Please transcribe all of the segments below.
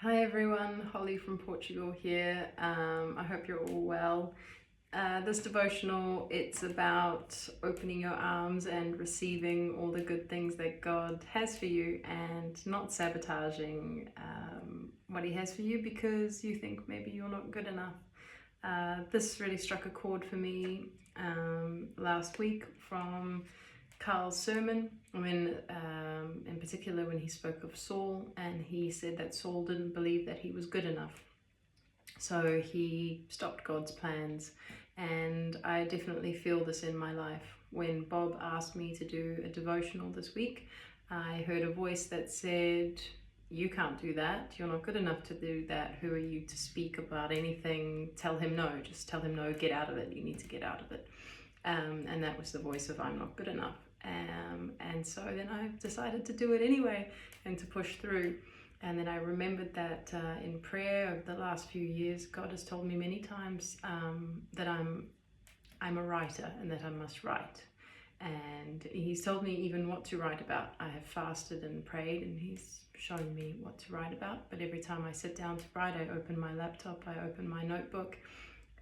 Hi everyone, Holly from Portugal here. I hope you're all well. This devotional, it's about opening your arms and receiving all the good things that God has for you and not sabotaging what He has for you because you think maybe you're not good enough. This really struck a chord for me last week from Carl's sermon, in particular when he spoke of Saul, and he said that Saul didn't believe that he was good enough. So he stopped God's plans, and I definitely feel this in my life. When Bob asked me to do a devotional this week, I heard a voice that said, "You can't do that, you're not good enough to do that, who are you to speak about anything, tell him no, just tell him no, get out of it, you need to get out of it." And that was the voice of I'm not good enough. And so then I decided to do it anyway and to push through. And then I remembered that in prayer over the last few years, God has told me many times that I'm a writer and that I must write. And He's told me even what to write about. I have fasted and prayed, and He's shown me what to write about. But every time I sit down to write, I open my laptop, I open my notebook.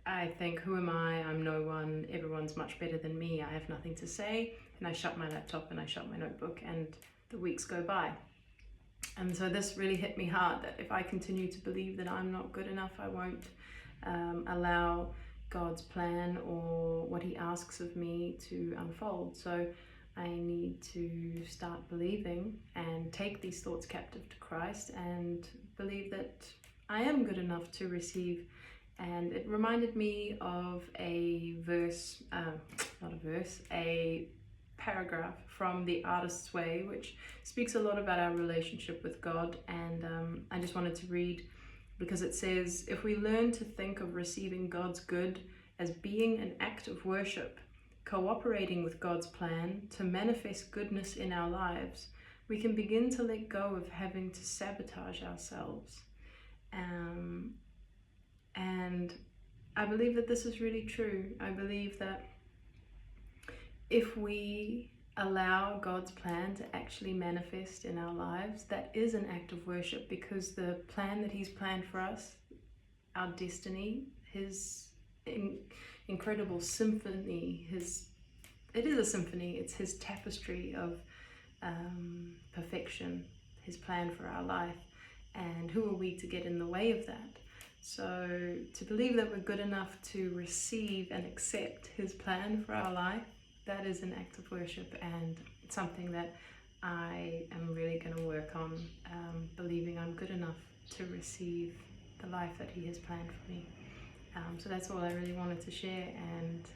I think, who am I? I'm no one. Everyone's much better than me. I have nothing to say. And I shut my laptop and I shut my notebook, and the weeks go by. And so this really hit me hard, that if I continue to believe that I'm not good enough, I won't allow God's plan or what He asks of me to unfold. So I need to start believing and take these thoughts captive to Christ and believe that I am good enough to receive. And it reminded me of a paragraph from The Artist's Way, which speaks a lot about our relationship with God. And I just wanted to read, because it says, if we learn to think of receiving God's good as being an act of worship, cooperating with God's plan to manifest goodness in our lives, we can begin to let go of having to sabotage ourselves. And I believe that this is really true. I believe that if we allow God's plan to actually manifest in our lives, that is an act of worship, because the plan that He's planned for us, our destiny, His incredible symphony, it is a symphony, it's His tapestry of perfection, His plan for our life. And who are we to get in the way of that? So to believe that we're good enough to receive and accept His plan for our life, that is an act of worship, and it's something that I am really going to work on, believing I'm good enough to receive the life that He has planned for me. So that's all I really wanted to share, and